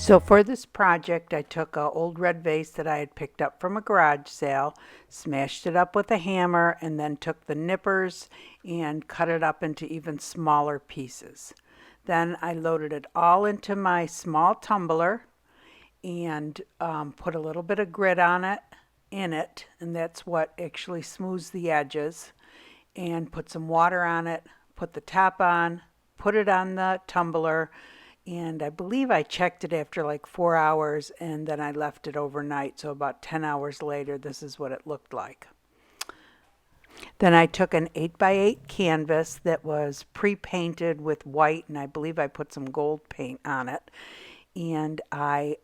So for this project, I took an old red vase that I had picked up from a garage sale, smashed it up with a hammer, and then took the nippers and cut it up into even smaller pieces. Then I loaded it all into my small tumbler and put a little bit of grit on it, and that's what actually smooths the edges. And put some water on it, put the top on, put it on the tumbler, and I believe I checked it after like 4 hours, and then I left it overnight. So about 10 hours later, this is what it looked like. Then I took an 8x8 canvas that was pre-painted with white, and I believe I put some gold paint on it. And I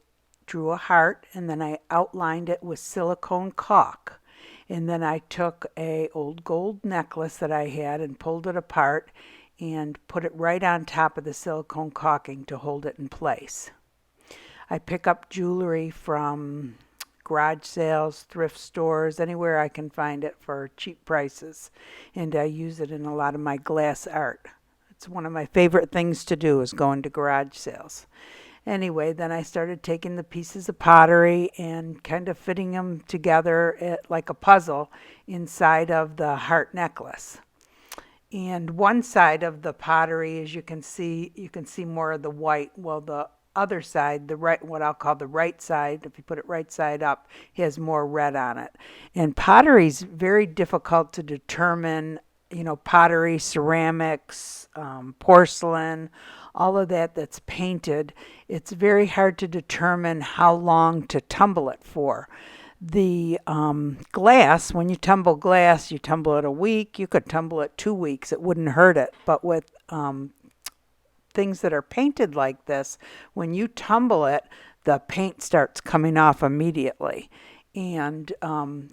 drew a heart, and then I outlined it with silicone caulk. And then I took a old gold necklace that I had and pulled it apart and put it right on top of the silicone caulking to hold it in place. I pick up jewelry from garage sales, thrift stores, anywhere I can find it for cheap prices, and I use it in a lot of my glass art. It's one of my favorite things to do is go into garage sales. Anyway, then I started taking the pieces of pottery and kind of fitting them together like a puzzle inside of the heart necklace. And one side of the pottery, as you can see more of the white. Well, the other side, the right, what I'll call the right side, if you put it right side up, has more red on it. And pottery's very difficult to determine, pottery, ceramics, porcelain, all of that that's painted. It's very hard to determine how long to tumble it for. The glass, when you tumble glass, you tumble it a week, you could tumble it 2 weeks, it wouldn't hurt it. But with things that are painted like this, when you tumble it, the paint starts coming off immediately. And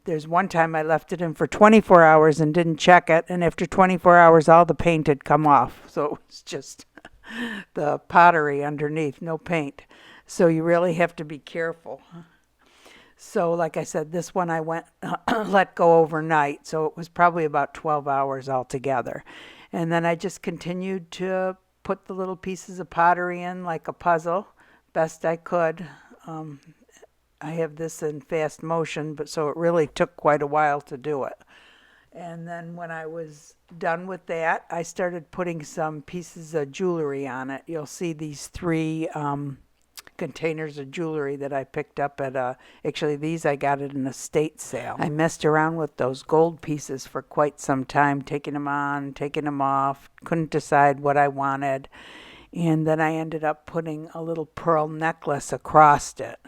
there's one time I left it in for 24 hours and didn't check it, and after 24 hours, all the paint had come off. So it was just the pottery underneath, no paint. So you really have to be careful. So like I said, this one I went let go overnight, so it was probably about 12 hours altogether. And then I just continued to put the little pieces of pottery in like a puzzle, best I could. I have this in fast motion, but so it really took quite a while to do it. And then when I was done with that, I started putting some pieces of jewelry on it. You'll see these three containers of jewelry that I picked up at actually these I got at an estate sale. I messed around with those gold pieces for quite some time, taking them on, taking them off, couldn't decide what I wanted. And then I ended up putting a little pearl necklace across it.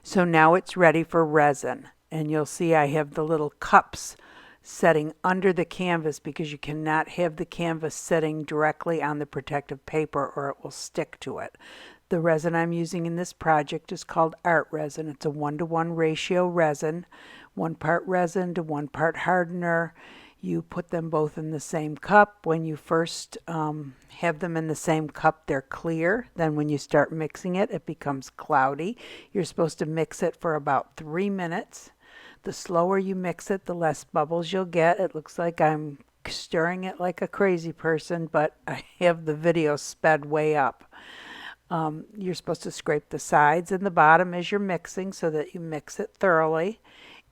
So now it's ready for resin, and you'll see I have the little cups setting under the canvas because you cannot have the canvas sitting directly on the protective paper or it will stick to it. The resin I'm using in this project is called art resin. It's a 1-to-1 ratio resin, 1 part resin to 1 part hardener. You put them both in the same cup. When you first have them in the same cup, they're clear. Then when you start mixing it, it becomes cloudy. You're supposed to mix it for about 3 minutes. The slower you mix it, the less bubbles you'll get. It looks like I'm stirring it like a crazy person, but I have the video sped way up. You're supposed to scrape the sides and the bottom as you're mixing so that you mix it thoroughly.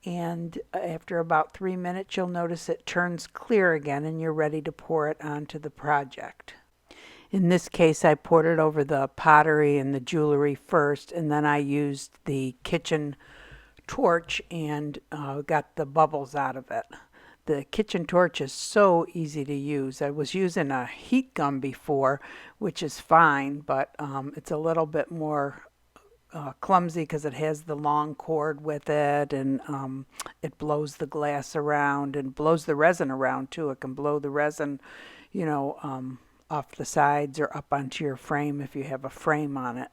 And after about 3 minutes, you'll notice it turns clear again and you're ready to pour it onto the project. In this case, I poured it over the pottery and the jewelry first, and then I used the kitchen torch and got the bubbles out of it. The kitchen torch is so easy to use. I was using a heat gun before, which is fine, but it's a little bit more clumsy because it has the long cord with it, and it blows the glass around and blows the resin around too. It can blow the resin, off the sides or up onto your frame if you have a frame on it.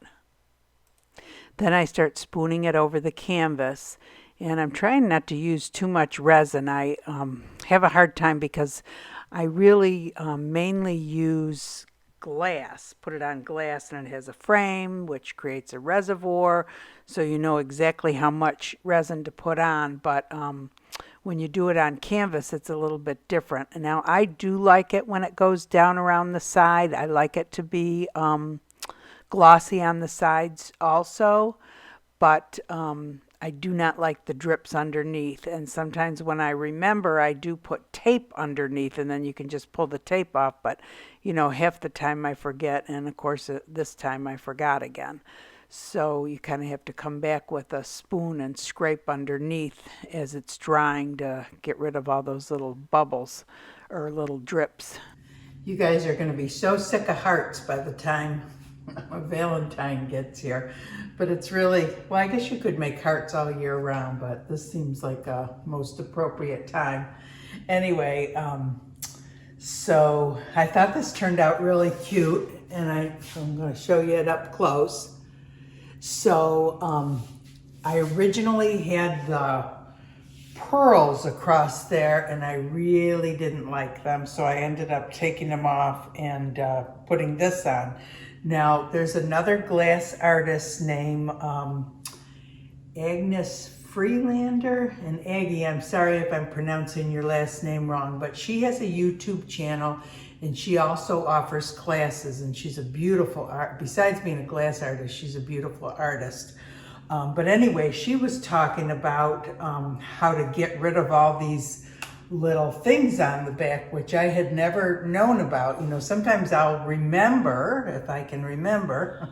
Then I start spooning it over the canvas, and I'm trying not to use too much resin. I have a hard time because I really mainly use glass, put it on glass, and it has a frame which creates a reservoir, so you know exactly how much resin to put on. But when you do it on canvas, it's a little bit different. And now I do like it when it goes down around the side. I like it to be glossy on the sides also, but I do not like the drips underneath. And sometimes when I remember, I do put tape underneath, and then you can just pull the tape off. But, you know, half the time I forget, and of course this time I forgot again. So you kind of have to come back with a spoon and scrape underneath as it's drying to get rid of all those little bubbles or little drips. You guys are going to be so sick of hearts by the time Valentine gets here. But it's really, well, I guess you could make hearts all year round, but this seems like a most appropriate time. Anyway, so I thought this turned out really cute, and I'm going to show you it up close. So I originally had the pearls across there, and I really didn't like them, so I ended up taking them off and putting this on. Now, there's another glass artist named Agnes Freelander, and Aggie, I'm sorry if I'm pronouncing your last name wrong, but she has a YouTube channel, and she also offers classes, and she's a beautiful art. Besides being a glass artist, she's a beautiful artist. But anyway, she was talking about how to get rid of all these little things on the back, which I had never known about. You know, sometimes I'll remember, if I can remember,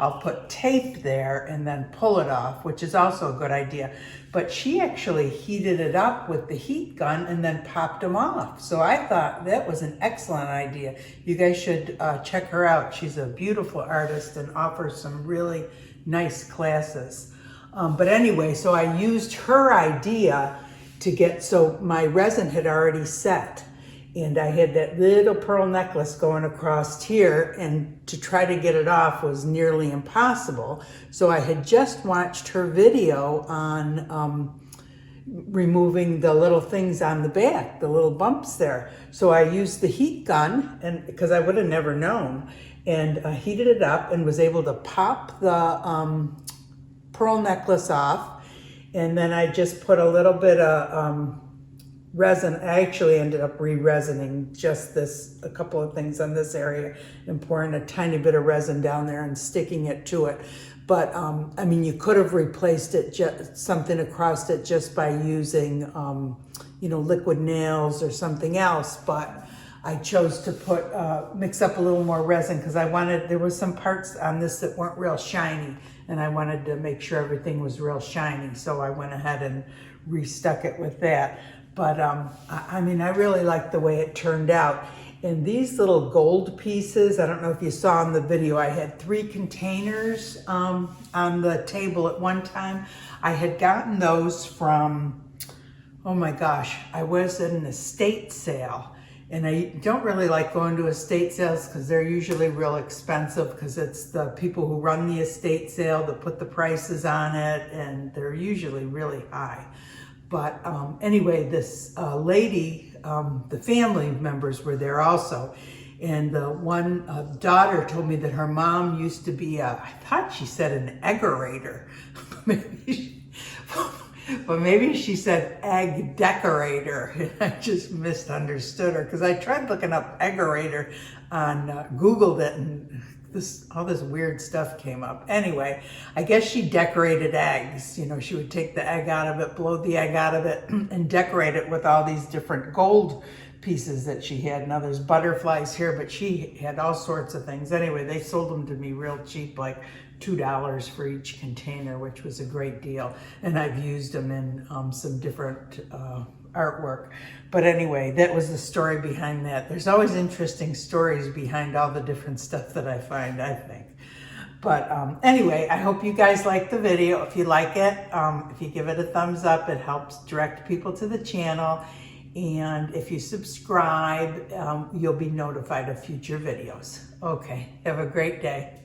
I'll put tape there and then pull it off, which is also a good idea. But she actually heated it up with the heat gun and then popped them off. So I thought that was an excellent idea. You guys should check her out. She's a beautiful artist and offers some really nice classes. But anyway, so I used her idea to get, so my resin had already set, and I had that little pearl necklace going across here, and to try to get it off was nearly impossible. So I had just watched her video on removing the little things on the back, the little bumps there. So I used the heat gun, and because I would have never known, and heated it up and was able to pop the pearl necklace off. And then I just put a little bit of resin. I actually ended up re-resining just a couple of things on this area and pouring a tiny bit of resin down there and sticking it to it. But I mean, you could have replaced it, something across it, just by using, you know, liquid nails or something else. But I chose to mix up a little more resin because there was some parts on this that weren't real shiny, and I wanted to make sure everything was real shiny. So I went ahead and restuck it with that. But I mean, I really like the way it turned out. And these little gold pieces, I don't know if you saw in the video, I had 3 containers on the table at one time. I had gotten those from, oh my gosh, I was at an estate sale. And I don't really like going to estate sales because they're usually real expensive, because it's the people who run the estate sale that put the prices on it, and they're usually really high. But anyway, this lady, the family members were there also. And the one daughter told me that her mom used to be I thought she said an eggerator. But maybe she said egg decorator, and I just misunderstood her, because I tried looking up eggerator on Googled it, and all this weird stuff came up. Anyway, I guess she decorated eggs. You know, she would take the egg out of it, blow the egg out of it, and decorate it with all these different gold pieces that she had. Now there's butterflies here, but she had all sorts of things. Anyway, they sold them to me real cheap, like $2 for each container, which was a great deal. And I've used them in some different artwork. But anyway, that was the story behind that. There's always interesting stories behind all the different stuff that I find, I think. But anyway, I hope you guys like the video. If you like it, if you give it a thumbs up, it helps direct people to the channel. And if you subscribe, you'll be notified of future videos. Okay, have a great day.